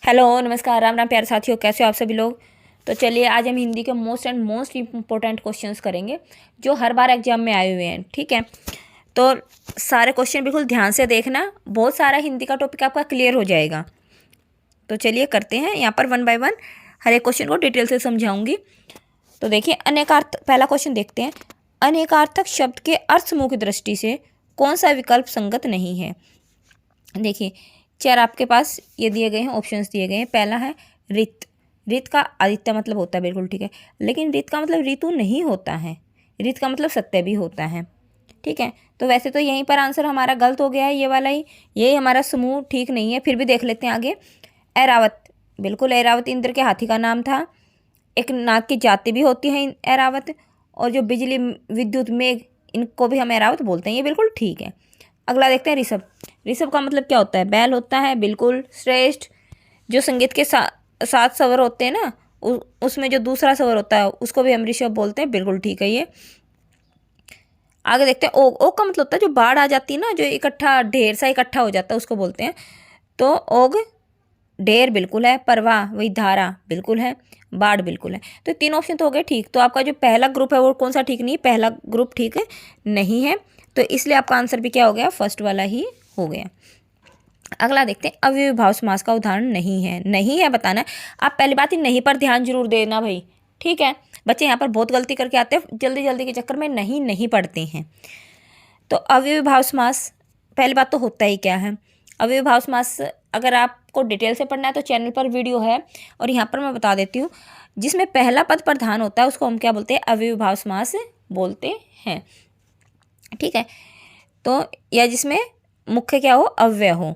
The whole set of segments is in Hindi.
हेलो नमस्कार राम राम प्यारे साथियों, कैसे हो आप सभी लोग। तो चलिए आज हम हिंदी के मोस्ट इम्पोर्टेंट क्वेश्चंस करेंगे जो हर बार एग्जाम में आए हुए हैं। ठीक है, तो सारे क्वेश्चन बिल्कुल ध्यान से देखना, बहुत सारा हिंदी का टॉपिक आपका क्लियर हो जाएगा। तो चलिए करते हैं, यहाँ पर वन बाय वन हर एक क्वेश्चन को डिटेल से समझाऊंगी। तो देखिए अनेकार्थ, पहला क्वेश्चन देखते हैं। अनेकार्थक शब्द के अर्थ समूह की दृष्टि से कौन सा विकल्प संगत नहीं है। देखिए चार आपके पास ये दिए गए हैं, ऑप्शंस दिए गए हैं। पहला है रित। रित का आदित्य मतलब होता है, बिल्कुल ठीक है, लेकिन रित का मतलब ऋतु नहीं होता है। रित का मतलब सत्य भी होता है। ठीक है, तो वैसे तो यहीं पर आंसर हमारा गलत हो गया है, ये वाला ही, ये हमारा समूह ठीक नहीं है। फिर भी देख लेते हैं आगे। ऐरावत, बिल्कुल ऐरावत इंद्र के हाथी का नाम था। एक नाग की जाति भी होती है ऐरावत, और जो बिजली विद्युत मेघ, इनको भी हम ऐरावत बोलते हैं, ये बिल्कुल ठीक है। अगला देखते हैं ऋषभ। ऋषभ का मतलब क्या होता है, बैल होता है, बिल्कुल श्रेष्ठ। जो संगीत के सात स्वर होते हैं ना, उसमें जो दूसरा स्वर होता है उसको भी हम ऋषभ बोलते हैं, बिल्कुल ठीक है ये। आगे देखते हैं ओग। ओग का मतलब होता है जो बाढ़ आ जाती है ना, जो इकट्ठा ढेर सा इकट्ठा हो जाता है, उसको बोलते हैं। तो ओग ढेर बिल्कुल है, प्रवाह वही धारा बिल्कुल है, बाढ़ बिल्कुल है। तो तीन ऑप्शन तो हो गए ठीक। तो आपका जो पहला ग्रुप है वो कौन सा ठीक नहीं, पहला ग्रुप ठीक नहीं है, तो इसलिए आपका आंसर भी क्या हो गया, फर्स्ट वाला ही हो गया। अगला देखते हैं अव्ययीभाव समास का उदाहरण नहीं है। नहीं है बताना है। आप पहली बात ही नहीं पर ध्यान जरूर देना भाई, ठीक है। बच्चे यहाँ पर बहुत गलती करके आते हैं, जल्दी जल्दी के चक्कर में नहीं पढ़ते हैं। तो अव्ययीभाव समास, पहली बात तो होता ही क्या है अव्ययीभाव समास। अगर आपको डिटेल से पढ़ना है तो चैनल पर वीडियो है, और यहाँ पर मैं बता देती हूँ। जिसमें पहला पद प्रधान होता है उसको हम क्या बोलते हैं, अव्ययीभाव समास बोलते हैं। ठीक है, तो या जिसमें मुख्य क्या हो, अव्यय हो,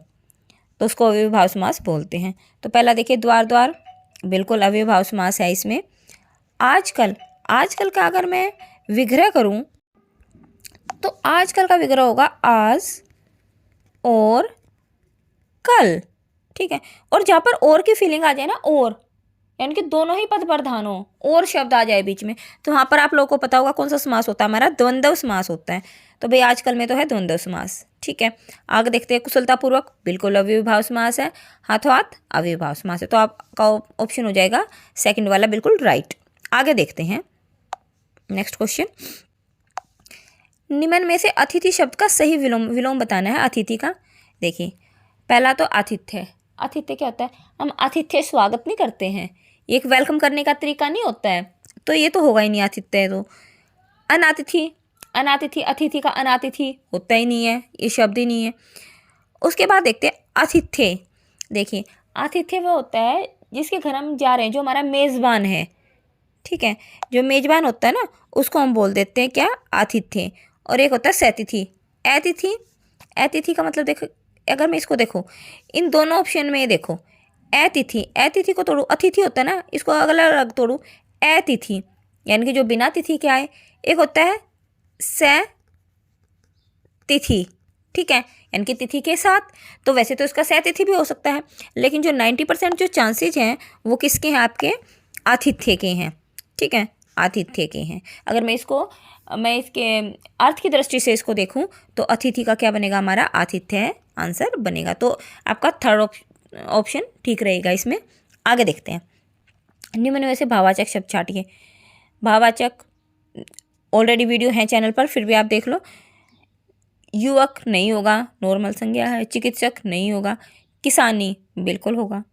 तो उसको अव्ययीभाव समास बोलते हैं। तो पहला देखिए द्वार द्वार, बिल्कुल अव्ययीभाव समास है इसमें। आजकल, आजकल का अगर मैं विग्रह करूं तो आजकल का विग्रह होगा आज और कल। ठीक है, और जहाँ पर और की फीलिंग आ जाए ना, और यानी कि दोनों ही पद प्रधान हो और शब्द आ जाए बीच में, तो वहाँ पर आप लोगों को पता होगा कौन सा समास होता है, हमारा द्वंद्व समास होता है। तो भाई आजकल में तो है द्वंद्व समास। ठीक है, आगे देखते हैं कुशलतापूर्वक, बिल्कुल अव्ययीभाव समास है। हाथों हाथ अव्ययीभाव समास है, तो आपका ऑप्शन हो जाएगा सेकंड वाला, बिल्कुल राइट। आगे देखते हैं नेक्स्ट क्वेश्चन। निम्न में से अतिथि शब्द का सही विलोम बताना है अतिथि का। देखिए पहला तो आतिथ्य। आतिथ्य क्या होता है, हम आतिथ्य स्वागत नहीं करते हैं, ये एक वेलकम करने का तरीका नहीं होता है, तो ये तो होगा ही नहीं आतिथ्य है। तो अनातिथि, अनातिथि, अतिथि का अनातिथि होता ही नहीं है, ये शब्द ही नहीं है। उसके बाद देखते हैं आतिथ्य। देखिए आतिथ्य वो होता है जिसके घर हम जा रहे हैं, जो हमारा मेज़बान है। ठीक है, जो मेजबान होता है ना उसको हम बोल देते हैं क्या, आतिथ्य। और एक होता है सतिथि, अतिथि। अतिथि का मतलब देखो, अगर मैं इसको देखूँ, इन दोनों ऑप्शन में देखो, अतिथि, अतिथि को तोड़ू, अतिथि होता है ना, इसको अलग अलग तोड़ू, अतिथि यानी कि जो बिना तिथि के आए। एक होता है स तिथि, ठीक है, यानी कि तिथि के साथ। तो वैसे तो इसका सतिथि भी हो सकता है, लेकिन जो 90% जो चांसेज हैं वो किसके हैं, आपके आतिथ्य के हैं। ठीक है, आतिथ्य के हैं। अगर मैं इसके अर्थ की दृष्टि से इसको देखूं तो अतिथि का क्या बनेगा, हमारा आतिथ्य आंसर बनेगा। तो आपका थर्ड ऑप्शन ठीक रहेगा इसमें। आगे देखते हैं निम्न में से भाववाचक शब्द छाटिए। भाववाचक ऑलरेडी वीडियो है चैनल पर, फिर भी आप देख लो। युवक नहीं होगा, नॉर्मल संज्ञा है। चिकित्सक नहीं होगा। किसानी बिल्कुल होगा।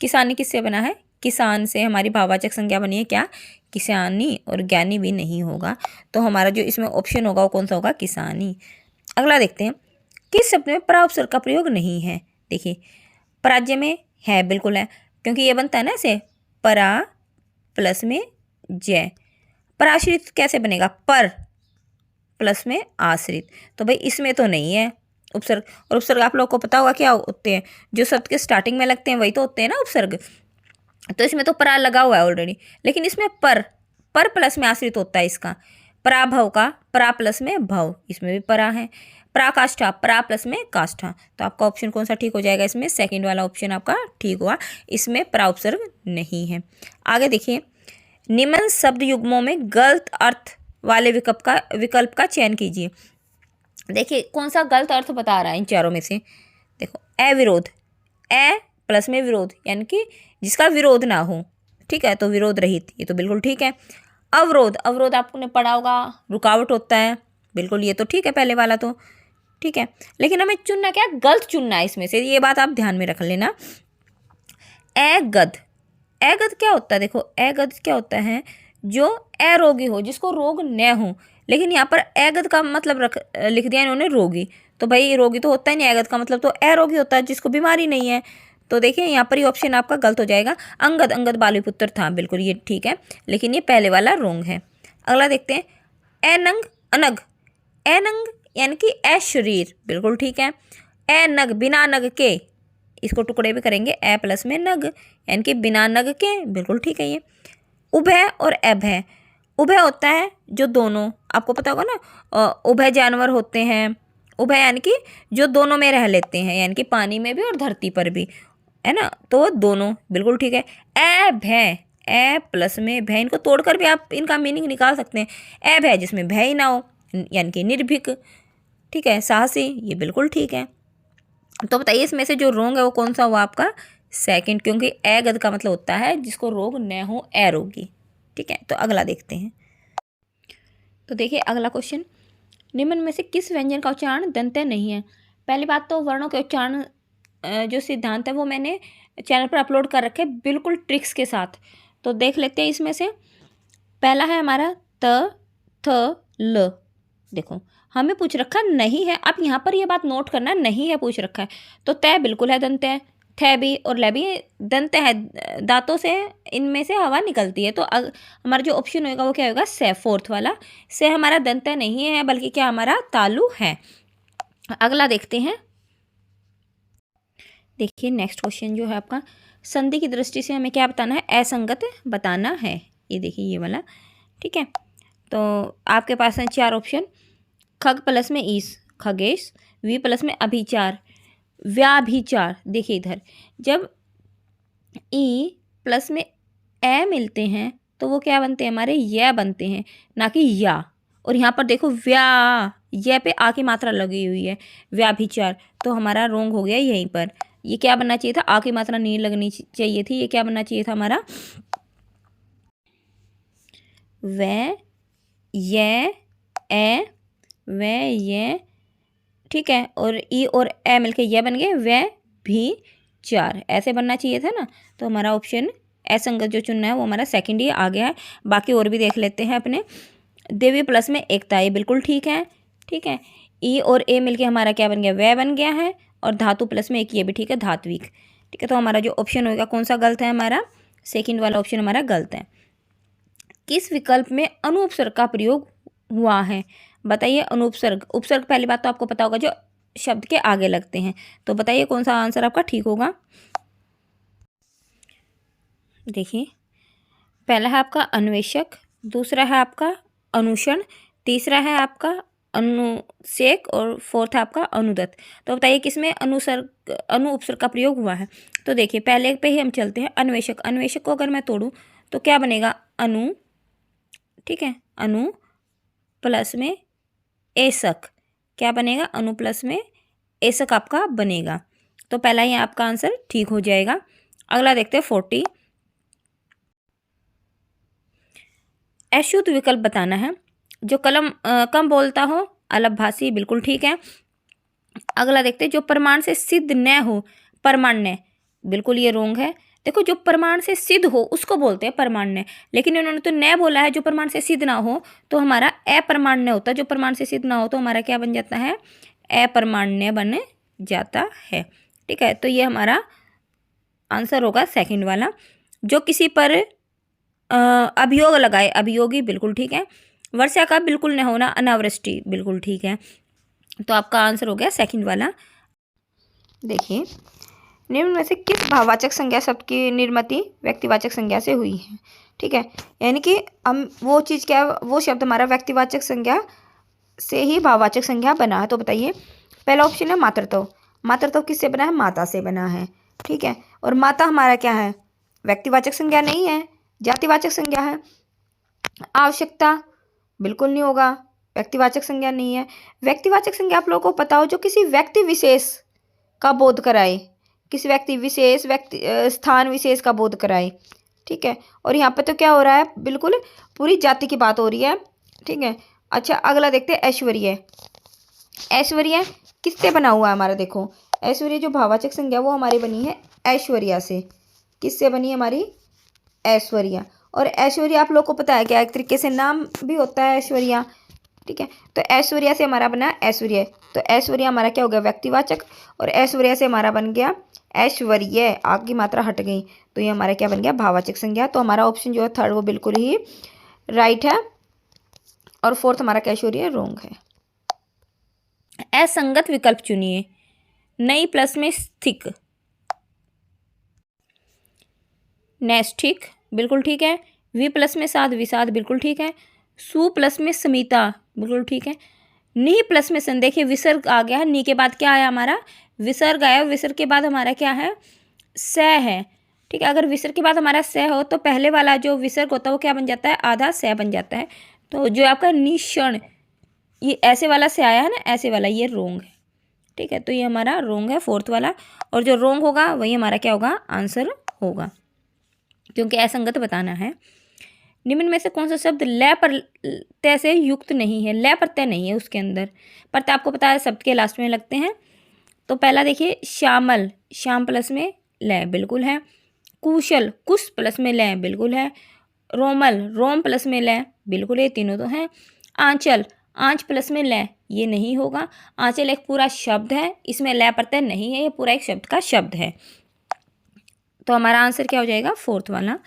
किसानी किससे बना है, किसान से हमारी भाववाचक संज्ञा बनी है क्या, किसानी। और ज्ञानी भी नहीं होगा, तो हमारा जो इसमें ऑप्शन होगा वो कौन सा होगा, किसानी। अगला देखते हैं किस शब्द में परा उपसर्ग का प्रयोग नहीं है। देखिए पराज्य में है, बिल्कुल है, क्योंकि ये बनता है ना ऐसे, परा प्लस में जय। पराश्रित कैसे बनेगा, पर प्लस में आश्रित, तो भाई इसमें तो नहीं है उपसर्ग। और उपसर्ग आप लोग को पता होगा क्या होते हैं, जो शब्द के स्टार्टिंग में लगते हैं वही तो होते हैं ना उपसर्ग। तो इसमें तो परा लगा हुआ है ऑलरेडी, लेकिन इसमें पर प्लस में आश्रित होता है इसका। पराभव का परा प्लस में भव, इसमें भी परा है। पराकाष्ठा परा प्लस में काष्ठा, तो आपका ऑप्शन कौन सा ठीक हो जाएगा इसमें, सेकंड वाला ऑप्शन आपका ठीक हुआ, इसमें परा उपसर्ग नहीं है। आगे देखिए निम्न शब्द युग्मों में गलत अर्थ वाले विकल्प का चयन कीजिए। देखिए कौन सा गलत अर्थ बता रहा है इन चारों में से। देखो अविरोध, प्लस में विरोध, यानी कि जिसका विरोध ना हो, ठीक है, तो विरोध रहित, ये तो बिल्कुल ठीक है। अवरोध, अवरोध आपने पढ़ा होगा, रुकावट होता है, बिल्कुल ये तो ठीक है पहले वाला तो, ठीक है। लेकिन हमें चुनना क्या, गलत चुनना है इसमें से, ये बात आप ध्यान में रख लेना। अगध, अगध क्या होता है, देखो अगध क्या होता है, जो अरोगी हो, जिसको रोग न हो, लेकिन यहाँ पर अगध का मतलब लिख दिया इन्होंने रोगी, तो भाई रोगी तो होता ही नहीं, अगध का मतलब तो अरोगी होता है, जिसको बीमारी नहीं है। तो देखिए यहाँ पर ये ऑप्शन आपका गलत हो जाएगा। अंगद, अंगद बालीपुत्र था, बिल्कुल ये ठीक है, लेकिन ये पहले वाला रोंग है। अगला देखते हैं, अनंग, अनग, अनंग यानी कि अशरीर, बिल्कुल ठीक है। अनग, बिना नग के, इसको टुकड़े भी करेंगे, ए प्लस में नग, यानी कि बिना नग के, बिल्कुल ठीक है ये। उभय और अभय, उभय होता है जो दोनों, आपको पता होगा ना, उभय जानवर होते हैं, उभय यानी कि जो दोनों में रह लेते हैं, यानी कि पानी में भी और धरती पर भी, है ना, तो दोनों, बिल्कुल ठीक है। अभय, ए प्लस में भय, इनको तोड़कर भी आप इनका मीनिंग निकाल सकते हैं। अभय जिसमें भय ही ना हो, यानी कि निर्भीक, ठीक है, साहसी, ये बिल्कुल ठीक है। तो बताइए इसमें से जो रोग है वो कौन सा हुआ आपका, सेकंड, क्योंकि अगध का मतलब होता है जिसको रोग न हो, अरोगी, ठीक है। तो अगला देखते हैं। तो देखिए अगला क्वेश्चन, निम्न में से किस व्यंजन का उच्चारण दंत्य नहीं है। पहली बात तो वर्णों के उच्चारण जो सिद्धांत है वो मैंने चैनल पर अपलोड कर रखे बिल्कुल ट्रिक्स के साथ, तो देख लेते हैं। इसमें से पहला है हमारा त, थ, ल, देखो हमें पूछ रखा नहीं है, आप यहाँ पर ये बात नोट करना, नहीं है पूछ रखा है, तो तय बिल्कुल है दंत है, थ भी और ल भी दंत है, दांतों से इनमें से हवा निकलती है, तो हमारा जो ऑप्शन होगा वो क्या होगा, से, फोर्थ वाला से हमारा दंत नहीं है, बल्कि क्या हमारा तालु है। अगला देखते हैं। देखिए नेक्स्ट क्वेश्चन जो है आपका, संधि की दृष्टि से हमें क्या बताना है, असंगत बताना है, ये देखिए ये वाला, ठीक है। तो आपके पास हैं 4 ऑप्शन, खग प्लस में ईस, खगेश, वी प्लस में अभिचार, व्याभिचार, देखिए इधर जब ई प्लस में ए मिलते हैं तो वो क्या बनते हैं, हमारे य बनते हैं, ना कि या। और यहाँ पर देखो व्या, ये पे आ की मात्रा लगी हुई है, व्याभिचार, तो हमारा रोंग हो गया यहीं पर। ये क्या बनना चाहिए था, आ की मात्रा नहीं लगनी चाहिए थी, ये क्या बनना चाहिए था हमारा, व, ये, ए, व, ये, ठीक है, और ई और ए मिलके ये बन गए व भी चार, ऐसे बनना चाहिए था ना। तो हमारा ऑप्शन असंगत जो चुनना है वो हमारा सेकंड ही आ गया है। बाकी और भी देख लेते हैं अपने। देवी प्लस में एकता, ये बिल्कुल ठीक है, ठीक है। ई और ए मिलके हमारा क्या बन गया, वह बन गया है, और धातु प्लस में एक, ये भी ठीक है, धात्विक, ठीक है। तो हमारा जो ऑप्शन होगा कौन सा गलत है, हमारा सेकंड वाला ऑप्शन हमारा गलत है। किस विकल्प में अनुपसर्ग का प्रयोग हुआ है, बताइए। अनुपसर्ग, उपसर्ग पहली बात तो आपको पता होगा जो शब्द के आगे लगते हैं, तो बताइए कौन सा आंसर आपका ठीक होगा। देखिए पहला है आपका अन्वेषक, दूसरा है आपका अनुषण, तीसरा है आपका अनुसेक, और फोर्थ है आपका अनुदत। तो बताइए किसमें अनुसर्ग, अनु उपसर्ग का प्रयोग हुआ है। तो देखिए पहले पे ही हम चलते हैं, अन्वेषक, अन्वेषक को अगर मैं तोड़ूं तो क्या बनेगा, अनु, ठीक है, अनु प्लस में एसक, क्या बनेगा, अनु प्लस में एसक आपका बनेगा। तो पहला ही आपका आंसर ठीक हो जाएगा। अगला देखते हैं 40, अशुद्ध विकल्प बताना है, जो कम बोलता हो, अलभभाषी, बिल्कुल ठीक है। अगला देखते हैं जो प्रमाण से सिद्ध न हो, परमाण्य, बिल्कुल ये रोंग है। देखो जो प्रमाण से सिद्ध हो उसको बोलते हैं परमाण्य, लेकिन इन्होंने तो न बोला है, जो प्रमाण से सिद्ध ना हो तो हमारा अप्रमाण्य होता है, जो प्रमाण से सिद्ध ना हो तो हमारा क्या बन जाता है, अप्रमाण्य बन जाता है, ठीक है। तो ये हमारा आंसर होगा सेकंड वाला। जो किसी पर अभियोग लगाए, अभियोगी, बिल्कुल ठीक है। वर्षा का बिल्कुल न होना, अनावृष्टि, बिल्कुल ठीक है। तो आपका आंसर हो गया सेकंड वाला। देखिए निम्न में से किस भाववाचक संज्ञा शब्द की निर्मिति व्यक्तिवाचक संज्ञा से हुई है, ठीक है। यानी कि हम वो चीज़ क्या, वो शब्द हमारा व्यक्तिवाचक संज्ञा से ही भाववाचक संज्ञा बना है। तो बताइए पहला ऑप्शन है मातृत्व, मातृत्व किससे बना है, माता से बना है, ठीक है। और माता हमारा क्या है, व्यक्तिवाचक संज्ञा नहीं है, जातिवाचक संज्ञा है। आवश्यकता बिल्कुल नहीं होगा, व्यक्तिवाचक संज्ञा नहीं है। व्यक्तिवाचक संज्ञा आप लोगों को पता हो जो किसी व्यक्ति विशेष का बोध कराए, किसी व्यक्ति विशेष स्थान विशेष का बोध कराए। ठीक है, और यहाँ पे तो क्या हो रहा है, बिल्कुल पूरी जाति की बात हो रही है। ठीक है, अच्छा अगला देखते हैं ऐश्वर्य। ऐश्वर्य किससे बना हुआ है हमारा, देखो ऐश्वर्य जो भाववाचक संज्ञा वो हमारी बनी है ऐश्वर्या से। किससे बनी है हमारी, ऐश्वर्या। और ऐश्वर्या आप लोग को पता है क्या, एक तरीके से नाम भी होता है ऐश्वर्या। ठीक है, तो ऐश्वर्या से हमारा बना ऐश्वर्य, तो ऐश्वर्या हमारा क्या हो गया, व्यक्तिवाचक, और ऐश्वर्या से हमारा बन गया ऐश्वर्य, आग की मात्रा हट गई, तो ये हमारा क्या बन गया, भाववाचक संज्ञा। तो हमारा ऑप्शन जो है थर्ड वो बिल्कुल ही राइट है, और फोर्थ हमारा क्या ऐश्वर्य रॉन्ग है। असंगत विकल्प चुनिए। नई प्लस में स्थिक, नैष्ठिक बिल्कुल ठीक है। वी प्लस में साध, विषाद बिल्कुल ठीक है। सु प्लस में स्मिता बिल्कुल ठीक है। नी प्लस में सन, देखिए विसर्ग आ गया है, नी के बाद क्या आया हमारा, विसर्ग आया, विसर्ग के बाद हमारा क्या है, स है। ठीक है, अगर विसर्ग के बाद हमारा स हो तो पहले वाला जो विसर्ग होता है वो क्या बन जाता है, आधा स बन जाता है। तो जो आपका निषण, ये ऐसे वाला से आया है ना, ऐसे वाला, ये रोंग है। ठीक है, तो ये हमारा रोंग है फोर्थ वाला, और जो रोंग होगा वही हमारा क्या होगा, आंसर होगा, क्योंकि असंगत बताना है। निम्न में से कौन सा शब्द लय पर तय से युक्त नहीं है, लय पर तय नहीं है उसके अंदर, पर तय आपको पता है शब्द के लास्ट में लगते हैं। तो पहला देखिए श्यामल, श्याम प्लस में लय बिल्कुल है। कुशल, कुश प्लस में लय बिल्कुल है। रोमल, रोम प्लस में लय बिल्कुल है, तीनों तो हैं। आंचल, आंच प्लस में लय, ये नहीं होगा। आंचल एक पूरा शब्द है, इसमें लय प्रत्यय नहीं है, ये पूरा एक शब्द का शब्द है। तो हमारा आंसर क्या हो जाएगा, फोर्थ वाला।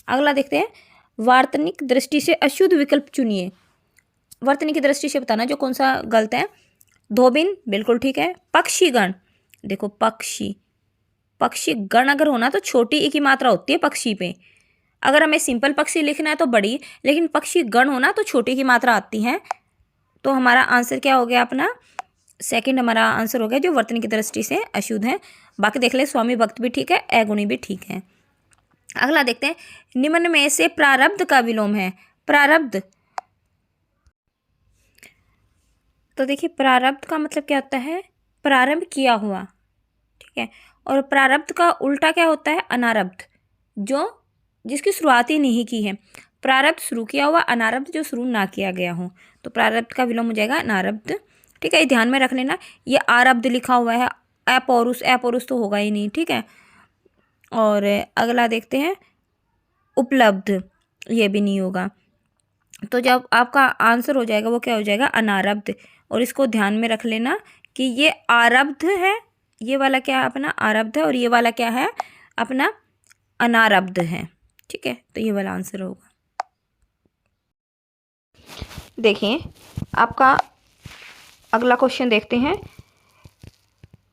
अगला देखते हैं, वार्तनिक दृष्टि से अशुद्ध विकल्प चुनिए। वर्तनी की दृष्टि से बताना जो कौन सा गलत है। धोबिन बिल्कुल ठीक है। पक्षीगण, देखो पक्षी, पक्षी गण अगर होना तो छोटी ई की मात्रा होती है पक्षी पे, अगर हमें सिंपल पक्षी लिखना है तो बड़ी, लेकिन पक्षी गण होना तो छोटी की मात्रा आती है। तो हमारा आंसर क्या हो गया अपना, सेकंड हमारा आंसर हो गया, जो वर्तनी की दृष्टि से अशुद्ध है। बाकी देख ले, स्वामी भक्त भी ठीक है, अगुणी भी ठीक है। अगला देखते हैं, निम्न में से प्रारब्ध का विलोम है। प्रारब्ध, तो देखिए प्रारब्ध का मतलब क्या होता है, प्रारंभ किया हुआ। ठीक है, और प्रारब्ध का उल्टा क्या होता है, अनारब्ध, जो जिसकी शुरुआत ही नहीं की है। प्रारब्ध शुरू किया हुआ, अनारब्ध जो शुरू ना किया गया हो। तो प्रारब्ध का विलोम हो जाएगा अनारब्ध। ठीक है, ये ध्यान में रख लेना, ये आरब्ध लिखा हुआ है, अपौरुष, अपौरुष तो होगा ही नहीं। ठीक है, और अगला देखते हैं, उपलब्ध, ये भी नहीं होगा। तो जब आपका आंसर हो जाएगा वो क्या हो जाएगा, अनारब्ध। और इसको ध्यान में रख लेना कि ये आरब्ध है, ये वाला क्या है अपना आरब्ध है, और ये वाला क्या है अपना अनारब्ध है। ठीक है, तो ये वाला आंसर होगा। देखिए आपका अगला क्वेश्चन देखते हैं,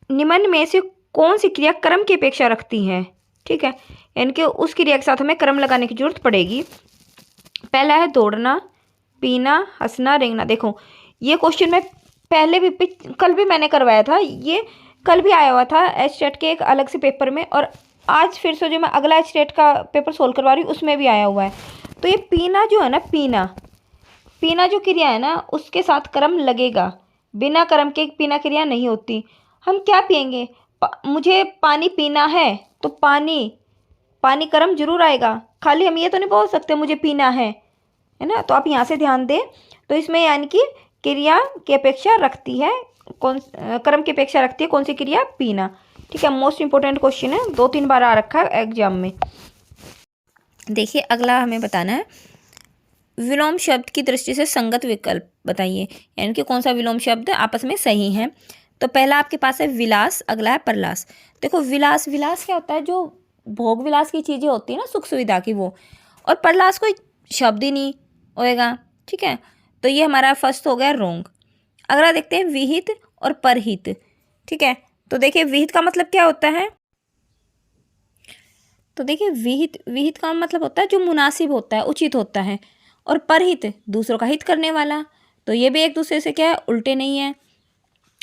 निम्न में से कौन सी क्रिया क्रम की अपेक्षा रखती है। ठीक है, यानी कि उस क्रिया के साथ हमें क्रम लगाने की जरूरत पड़ेगी। पहला है दौड़ना, पीना, हंसना, रेंगना। देखो ये क्वेश्चन मैं पहले भी कल भी मैंने करवाया था, ये कल भी आया हुआ था एचटेट के एक अलग से पेपर में, और आज फिर से जो मैं अगला एचटेट का पेपर सोल्व करवा रही हूँ उसमें भी आया हुआ है। तो ये पीना जो है ना, पीना, पीना जो क्रिया है ना उसके साथ क्रम लगेगा, बिना क्रम के पीना क्रिया नहीं होती। हम क्या पियेंगे, मुझे पानी पीना है, तो पानी, पानी क्रम जरूर आएगा, खाली हम ये तो नहीं बोल सकते मुझे पीना है ना। तो आप यहाँ से ध्यान दें, तो इसमें यानी कि क्रिया की अपेक्षा रखती है कौन, क्रम की अपेक्षा रखती है कौन सी क्रिया, पीना। ठीक है, मोस्ट इंपोर्टेंट क्वेश्चन है, 2-3 बार आ रखा है एग्जाम में। देखिए अगला हमें बताना है, विलोम शब्द की दृष्टि से संगत विकल्प बताइए, यानी कि कौन सा विलोम शब्द आपस में सही है। तो पहला आपके पास है विलास, अगला है परलास। देखो विलास, विलास क्या होता है, जो भोग विलास की चीज़ें होती है ना, सुख सुविधा की, वो, और परलास कोई शब्द ही नहीं होएगा। ठीक है, तो ये हमारा फर्स्ट हो गया रोंग। अगला देखते हैं विहित और परहित। ठीक है, तो देखिए विहित का मतलब क्या होता है, तो देखिए विहित, विहित का मतलब होता है जो मुनासिब होता है, उचित होता है, और परहित दूसरों का हित करने वाला। तो ये भी एक दूसरे से क्या है, उल्टे नहीं है,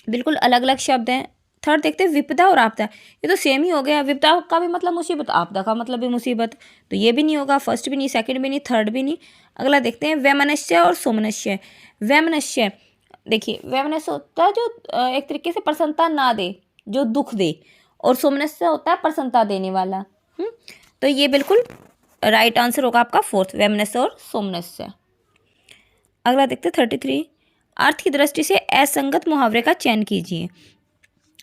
बिल्कुल अलग अलग शब्द हैं। थर्ड देखते हैं विपदा और आपदा, ये तो सेम ही हो गया, विपदा का भी मतलब मुसीबत, आपदा का मतलब भी मुसीबत, तो ये भी नहीं होगा, फर्स्ट भी नहीं, सेकंड भी नहीं, थर्ड भी नहीं। अगला देखते हैं वैमनस्य और सोमनस्य। वैमनस्य, देखिए वैमनस्य होता है जो एक तरीके से प्रसन्नता ना दे, जो दुख दे, और सोमनस्य होता है प्रसन्नता देने वाला। तो ये बिल्कुल राइट आंसर होगा आपका फोर्थ, वैमनस्य और सोमनस्य। अगला देखते 33, अर्थ की दृष्टि से असंगत मुहावरे का चयन कीजिए।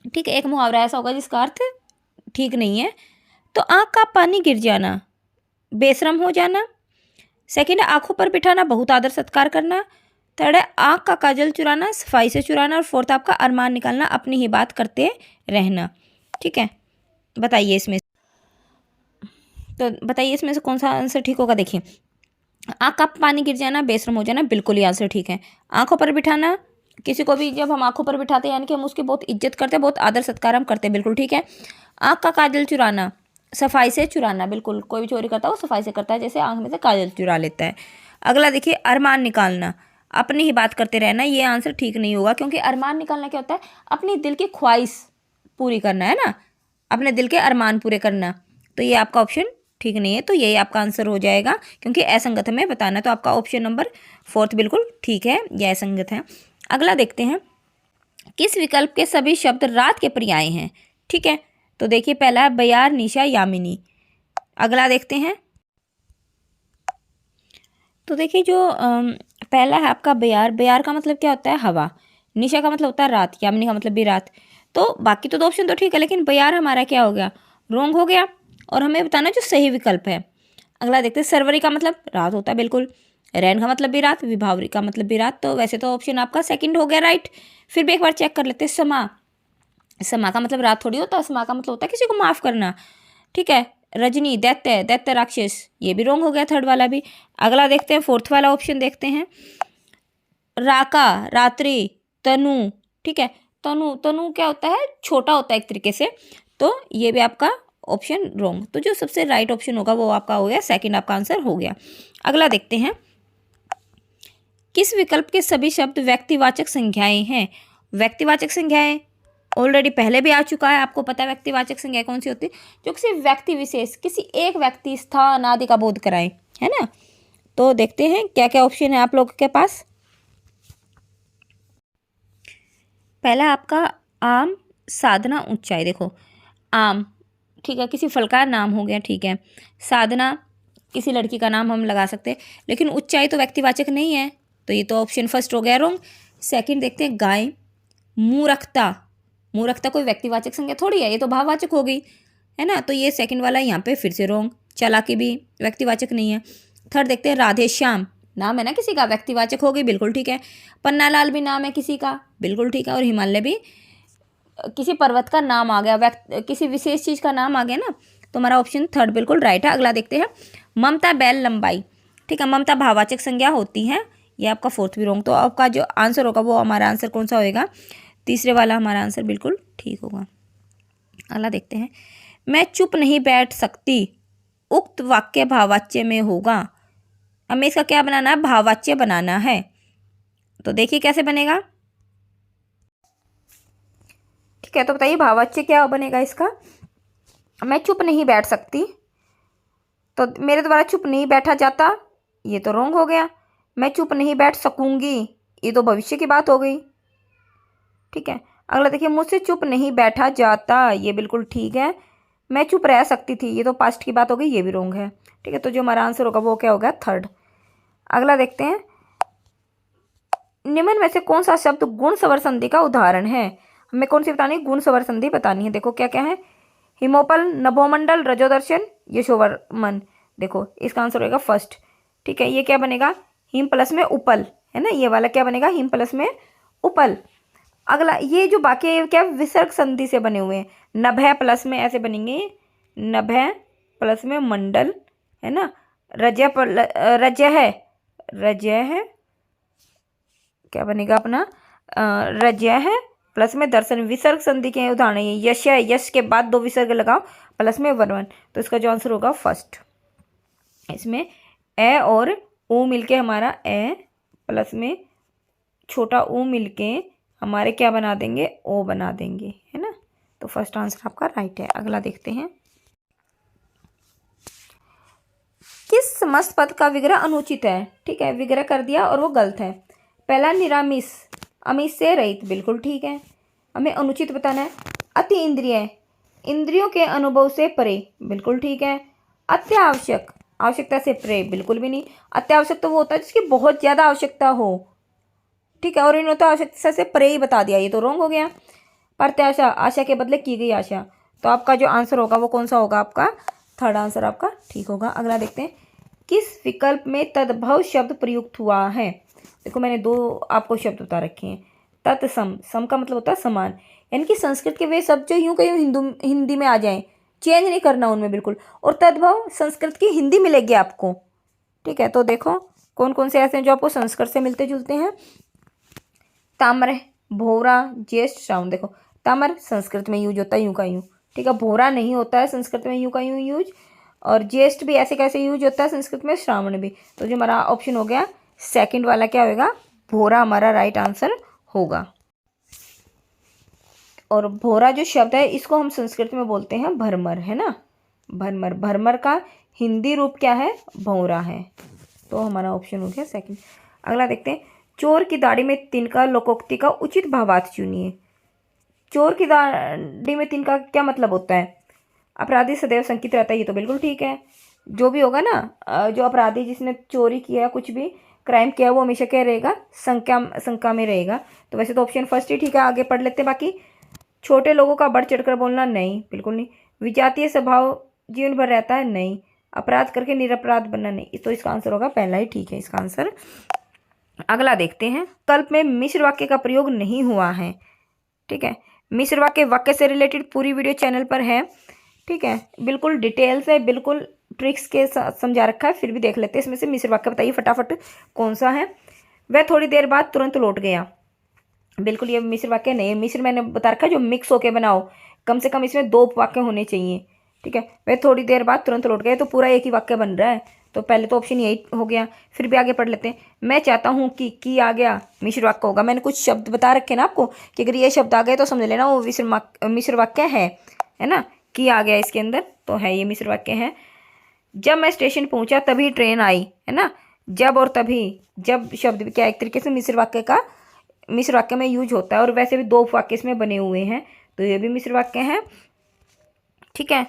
ठीक है, एक मुहावरा ऐसा होगा जिसका अर्थ ठीक नहीं है। तो आँख का पानी गिर जाना, बेशरम हो जाना। सेकंड है आंखों पर बिठाना, बहुत आदर सत्कार करना। थर्ड है आँख का काजल चुराना, सफाई से चुराना। और फोर्थ आपका अरमान निकालना, अपनी ही बात करते रहना। ठीक है, बताइए इसमें, तो बताइए इसमें से कौन सा आंसर ठीक होगा। देखिए, आँख का पानी गिर जाना, बेशरम हो जाना, बिल्कुल ही आंसर ठीक है। आंखों पर बिठाना, किसी को भी जब हम आंखों पर बिठाते हैं यानी कि हम उसकी बहुत इज्जत करते हैं, बहुत आदर सत्कार हम करते हैं, बिल्कुल ठीक है। आँख का काजल चुराना, सफाई से चुराना, बिल्कुल कोई भी चोरी करता है वो सफाई से करता है, जैसे आँख में से काजल चुरा लेता है। अगला देखिए, अरमान निकालना, अपनी ही बात करते रहना, ये आंसर ठीक नहीं होगा, क्योंकि अरमान निकालना क्या होता है, अपनी दिल की ख्वाहिश पूरी करना है ना, अपने दिल के अरमान पूरे करना। तो ये आपका ऑप्शन ठीक नहीं है, तो यही आपका आंसर हो जाएगा, क्योंकि असंगत में बताना। तो आपका ऑप्शन नंबर फोर्थ बिल्कुल ठीक है, यह असंगत है। अगला देखते हैं, किस विकल्प के सभी शब्द रात के पर्याय हैं। ठीक है, तो देखिए पहला है बयार, निशा, यामिनी। अगला देखते हैं, तो देखिए जो पहला है आपका बयार, बयार का मतलब क्या होता है, हवा। निशा का मतलब होता है रात, यामिनी का मतलब भी रात। तो बाकी तो दो ऑप्शन तो ठीक है, लेकिन बयार हमारा क्या हो गया, रॉन्ग हो गया, और हमें बताना जो सही विकल्प है। अगला देखते हैं, सरवरी का मतलब रात होता है, बिल्कुल। रैन का मतलब भी रात, विभावरी का मतलब भी रात। तो वैसे तो ऑप्शन आपका सेकंड हो गया राइट। फिर भी एक बार चेक कर लेते हैं, समा, समा का मतलब रात थोड़ी होता है, समा का मतलब होता है किसी को माफ़ करना। ठीक है, रजनी, दैत्य, दैत्य राक्षस, ये भी रॉन्ग हो गया थर्ड वाला भी। अगला देखते हैं, फोर्थ वाला ऑप्शन देखते हैं, राका, रात्रि, तनु। ठीक है, तनु, तनु क्या होता है, छोटा होता है एक तरीके से। तो ये भी आपका ऑप्शन रॉन्ग। तो जो सबसे राइट ऑप्शन होगा वो आपका हो गया सेकंड, आपका आंसर हो गया। अगला देखते हैं, किस विकल्प के सभी शब्द व्यक्तिवाचक संज्ञाएं हैं। व्यक्तिवाचक संज्ञाएं ऑलरेडी पहले भी आ चुका है, आपको पता है व्यक्तिवाचक संज्ञाएं कौन सी होती है, जो किसी व्यक्ति विशेष, किसी एक व्यक्ति, स्थान आदि का बोध कराएं, है ना। तो देखते हैं क्या क्या ऑप्शन है आप लोगों के पास। पहला आपका आम, साधना, ऊंचाई। देखो आम, ठीक है, किसी फल का नाम हो गया, ठीक है। साधना, किसी लड़की का नाम हम लगा सकते हैं, लेकिन ऊंचाई तो व्यक्तिवाचक नहीं है, तो ये तो ऑप्शन फर्स्ट हो गया रॉन्ग। सेकंड देखते हैं, गाय, मूर्खता, मूर्खता कोई व्यक्तिवाचक संज्ञा थोड़ी है, ये तो भाववाचक हो गई, है ना। तो ये सेकंड वाला यहाँ पे फिर से रॉन्ग। चालाकी भी व्यक्तिवाचक नहीं है। थर्ड देखते हैं, राधे श्याम, नाम है ना किसी का, व्यक्तिवाचक हो गई, बिल्कुल ठीक है। पन्नालाल भी नाम है किसी का, बिल्कुल ठीक है। और हिमालय भी किसी पर्वत का नाम आ गया, किसी विशेष चीज़ का नाम आ गया ना, तो हमारा ऑप्शन थर्ड बिल्कुल राइट है। अगला देखते हैं, ममता, बैल, लंबाई। ठीक है, ममता भाववाचक संज्ञा होती है, ये आपका फोर्थ भी रॉन्ग। तो आपका जो आंसर होगा वो हमारा आंसर कौन सा होएगा, तीसरे वाला हमारा आंसर बिल्कुल ठीक होगा। अगला देखते हैं, मैं चुप नहीं बैठ सकती, उक्त वाक्य भाववाच्य में होगा। हमें इसका क्या बनाना है, भाववाच्य बनाना है। तो देखिए कैसे बनेगा। ठीक है, तो बताइए भाववाच्य क्या बनेगा इसका। मैं चुप नहीं बैठ सकती, तो मेरे द्वारा चुप नहीं बैठा जाता, ये तो रॉन्ग हो गया। मैं चुप नहीं बैठ सकूंगी, ये तो भविष्य की बात हो गई। ठीक है, अगला देखिए, मुझसे चुप नहीं बैठा जाता, ये बिल्कुल ठीक है। मैं चुप रह सकती थी, ये तो पास्ट की बात हो गई, ये भी रॉन्ग है। ठीक है, तो जो हमारा आंसर होगा वो क्या होगा, थर्ड। अगला देखते हैं, निम्न में से कौन सा शब्द गुण स्वर संधि का उदाहरण है। हमें कौन सी बतानी है, गुण स्वर संधि बतानी है। देखो क्या क्या है, हिमोपल, नभोमंडल, रजोदर्शन, यशोवर्मन। देखो इसका आंसर होगा फर्स्ट। ठीक है, ये क्या बनेगा, हिम प्लस में उपल, है ना, ये वाला क्या बनेगा, हिम प्लस में उपल। अगला ये जो बाकी क्या विसर्ग संधि से बने हुए हैं, नभः प्लस में ऐसे बनेंगे, नभः प्लस में मंडल, है ना, रजय, रजय है, क्या बनेगा अपना, रजय है प्लस में दर्शन। विसर्ग संधि के उदाहरण है, यश है, यश के बाद दो विसर्ग लगाओ प्लस में वर्वन। तो इसका जो आंसर होगा फर्स्ट। इसमें ए और ऊ मिलके हमारा ए प्लस में छोटा ऊ मिलके हमारे क्या बना देंगे, ओ बना देंगे, है ना। तो फर्स्ट आंसर आपका राइट है। अगला देखते हैं, किस समस्त पद का विग्रह अनुचित है। ठीक है, विग्रह कर दिया और वो गलत है। पहला निरामिष, अमिष से रहित, बिल्कुल ठीक है। हमें अनुचित बताना है। अति इंद्रिय, इंद्रियों के अनुभव से परे, बिल्कुल ठीक है। अत्यावश्यक, आवश्यकता से परे, बिल्कुल भी नहीं। अत्यावश्यक तो वो होता है जिसकी बहुत ज़्यादा आवश्यकता हो, ठीक है, और इन्होंने तो आवश्यकता से परे ही बता दिया, ये तो रॉन्ग हो गया। प्रत्याशा, आशा के बदले की गई आशा। तो आपका जो आंसर होगा वो कौन सा होगा? आपका थर्ड आंसर आपका ठीक होगा। अगला देखते हैं, किस विकल्प में तद्भव शब्द प्रयुक्त हुआ है? देखो मैंने दो आपको शब्द बता रखे हैं। तत्सम, सम का मतलब होता है समान, यानी कि संस्कृत के वे शब्द जो यूं कहीं हिंदी में आ जाएं, चेंज नहीं करना उनमें बिल्कुल। और तद्भव संस्कृत की हिंदी मिलेगी आपको, ठीक है। तो देखो कौन कौन से ऐसे हैं जो आपको संस्कृत से मिलते जुलते हैं। ताम्र, भोरा, ज्येष्ठ, श्रावण। देखो ताम्र संस्कृत में यूज होता है यूं का यूं, ठीक है। भोरा नहीं होता है संस्कृत में यूं का यूं यूज, और ज्येष्ठ भी ऐसे कैसे यूज होता है संस्कृत में, श्रावण भी। तो जो हमारा ऑप्शन हो गया सेकंड वाला क्या होगा? भोरा हमारा राइट आंसर होगा। और भोरा जो शब्द है इसको हम संस्कृत में बोलते हैं भरमर, है ना, भरमर। भरमर का हिंदी रूप क्या है? भौरा है। तो हमारा ऑप्शन हो गया सेकंड। अगला देखते हैं, चोर की दाढ़ी में तिनका लोकोक्ति का उचित भावार्थ चुनिए। चोर की दाढ़ी में तिनका क्या मतलब होता है? अपराधी सदैव शंकित रहता है, ये तो बिल्कुल ठीक है। जो भी होगा ना, जो अपराधी जिसने चोरी किया कुछ भी क्राइम किया वो हमेशा क्या रहेगा? शंका में रहेगा। तो वैसे तो ऑप्शन फर्स्ट ही ठीक है। आगे पढ़ लेते हैं बाकी। छोटे लोगों का बढ़ चढ़कर बोलना, नहीं, बिल्कुल नहीं। विजातीय स्वभाव जीवन भर रहता है, नहीं। अपराध करके निरपराध बनना, नहीं। तो इसका आंसर होगा पहला ही ठीक है इसका आंसर। अगला देखते हैं, कल्प में मिश्र वाक्य का प्रयोग नहीं हुआ है, ठीक है। मिश्र वाक्य से रिलेटेड पूरी वीडियो चैनल पर है, ठीक है। बिल्कुल डिटेल से, बिल्कुल ट्रिक्स के साथ समझा रखा है, फिर भी देख लेते हैं इसमें से मिश्र वाक्य बताइए फटाफट कौन सा है। वह थोड़ी देर बाद तुरंत लौट गया, बिल्कुल ये मिश्र वाक्य नहीं है। मिश्र मैंने बता रखा है जो मिक्स होके बनाओ, कम से कम इसमें दो वाक्य होने चाहिए, ठीक है। वह थोड़ी देर बाद तुरंत लौट गए, तो पूरा एक ही वाक्य बन रहा है, तो पहले तो ऑप्शन यही हो गया। फिर भी आगे पढ़ लेते हैं, मैं चाहता हूँ कि आ गया, मिश्र वाक्य होगा। मैंने कुछ शब्द बता रखे ना आपको कि अगर ये शब्द आ गए तो समझ लेना वो मिश्र वाक्य है ना। कि आ गया इसके अंदर, तो है ये मिश्र वाक्य है। जब मैं स्टेशन पहुंचा तभी ट्रेन आई, है ना। जब और तभी, जब शब्द भी क्या एक तरीके से मिश्र वाक्य में यूज होता है, और वैसे भी दो वाक्य इसमें बने हुए हैं, तो ये भी मिश्र वाक्य है, ठीक है।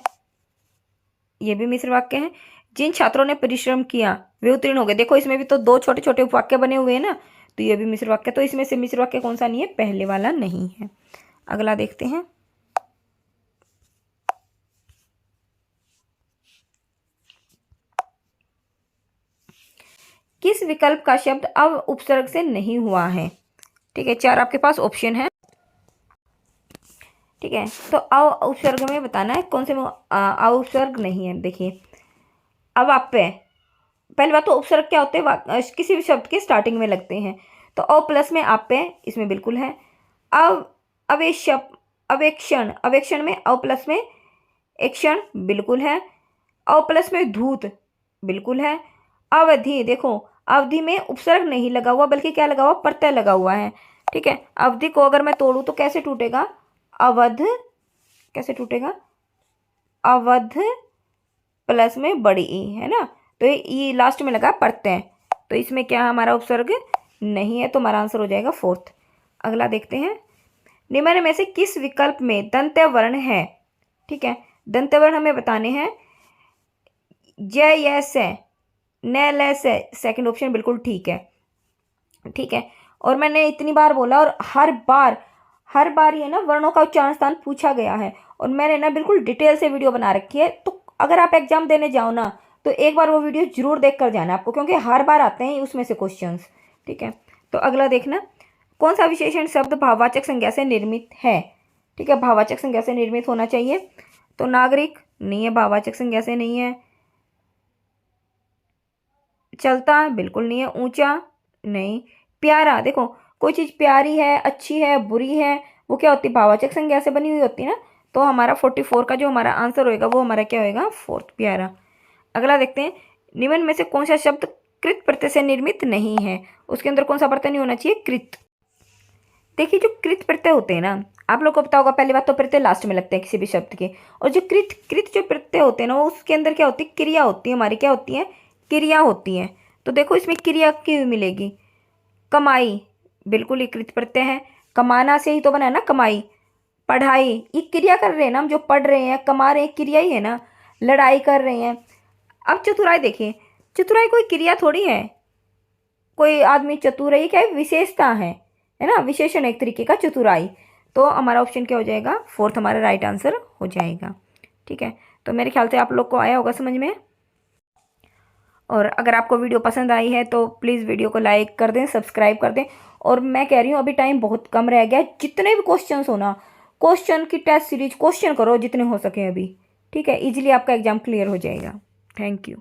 ये भी मिश्र वाक्य है। जिन छात्रों ने परिश्रम किया वे उत्तीर्ण हो गए। देखो इसमें भी तो दो छोटे छोटे उपवाक्य बने हुए हैं ना, तो ये भी मिश्र वाक्य। तो इसमें से मिश्र वाक्य कौन सा नहीं है? पहले वाला नहीं है। अगला देखते हैं, किस विकल्प का शब्द अव उपसर्ग से नहीं हुआ है, ठीक है। चार आपके पास ऑप्शन है, ठीक है। तो अव उपसर्ग में बताना है कौन से में अव उपसर्ग नहीं है। देखिए अवाप्य, पहली बात तो उपसर्ग क्या होते हैं? किसी भी शब्द के स्टार्टिंग में लगते हैं, तो अ प्लस में आप्य इसमें बिल्कुल है। अव अवेक्षण, अवेक्षण में अ प्लस में एक्शन बिल्कुल है। अ प्लस में धूत बिल्कुल है। अवधि, देखो अवधि में उपसर्ग नहीं लगा हुआ बल्कि क्या लगा हुआ? प्रत्यय लगा हुआ है, ठीक है। अवधि को अगर मैं तोड़ूं तो कैसे टूटेगा? अवध, कैसे टूटेगा? अवध प्लस में बड़ी ई, है ना। तो ये लास्ट में लगा प्रत्यय, तो इसमें क्या हमारा उपसर्ग नहीं है, तो हमारा आंसर हो जाएगा फोर्थ। अगला देखते हैं, निम्न में से किस विकल्प में दंत्य वर्ण है, ठीक है। दंत्य वर्ण हमें बताने हैं। ज य से, न ल से, सेकंड ऑप्शन बिल्कुल ठीक है, ठीक है। और मैंने इतनी बार बोला, और हर बार ये ना वर्णों का उच्चारण स्थान पूछा गया है, और मैंने ना बिल्कुल डिटेल से वीडियो बना रखी है। तो अगर आप एग्जाम देने जाओ ना तो एक बार वो वीडियो जरूर देख कर जाना आपको, क्योंकि हर बार आते हैं उसमें से क्वेश्चंस, ठीक है। तो अगला देखना, कौन सा विशेषण शब्द भाववाचक संज्ञा से निर्मित है, ठीक है। भाववाचक संज्ञा से निर्मित होना चाहिए। तो नागरिक नहीं है, भाववाचक संज्ञा से नहीं है। चलता बिल्कुल नहीं है। ऊंचा नहीं। प्यारा, देखो कोई चीज़ प्यारी है, अच्छी है, बुरी है, वो क्या होती है? भाववाचक संज्ञा से बनी हुई होती है ना। तो हमारा 44 का जो हमारा आंसर होएगा वो हमारा क्या होएगा? फोर्थ, प्यारा। अगला देखते हैं, निम्न में से कौन सा शब्द कृत प्रत्यय से निर्मित नहीं है? उसके अंदर कौन सा प्रत्यय नहीं होना चाहिए? कृत। देखिए जो कृत प्रत्यय होते हैं ना, आप लोग को पता होगा, पहली बात तो प्रत्यय लास्ट में लगते हैं किसी भी शब्द के, और जो कृत जो प्रत्यय होते हैं ना, वो उसके अंदर क्या होती है? क्रिया होती है हमारी, क्या होती है? क्रिया होती है। तो देखो इसमें क्रिया क्यों मिलेगी? कमाई बिल्कुल ही कृत प्रत्यय है, कमाना से ही तो बना है ना कमाई। पढ़ाई, ये क्रिया कर रहे हैं ना हम, जो पढ़ रहे हैं, कमा रहे हैं, क्रिया ही है ना। लड़ाई कर रहे हैं। अब चतुराई देखिए, चतुराई कोई क्रिया थोड़ी है। कोई आदमी चतुर है, ये क्या है, विशेषता है ना, विशेषण एक तरीके का चतुराई। तो हमारा ऑप्शन क्या हो जाएगा, फोर्थ हमारा राइट आंसर हो जाएगा। ठीक है, तो मेरे ख्याल से आप लोग को आया होगा समझ में। और अगर आपको वीडियो पसंद आई है तो प्लीज़ वीडियो को लाइक कर दें, सब्सक्राइब कर दें। और मैं कह रही हूँ अभी टाइम बहुत कम रह गया है, जितने भी क्वेश्चंस हो ना, क्वेश्चन की टेस्ट सीरीज क्वेश्चन करो जितने हो सके अभी। ठीक है, इजीली आपका एग्जाम क्लियर हो जाएगा। Thank you.